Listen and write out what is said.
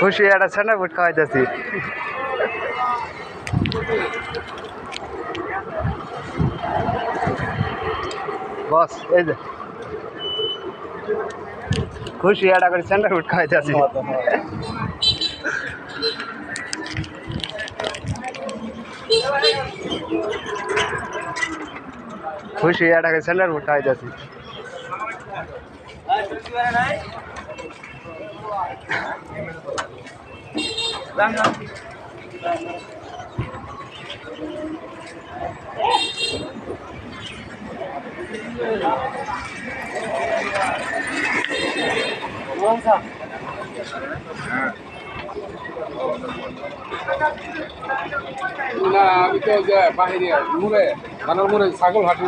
খুশি একটা স্যান্ডা ফুড খাওয়াইতেছি। বস এই যে খুশি একটা করে স্যান্ডা ফুড খাওয়াইতেছি। খুশি একটা করে স্যান্ডা ফুড খাওয়াইতেছি। না আমি তো যে বাহিরে মুড়ে বানার মুড়ে ছাগল হাঁটি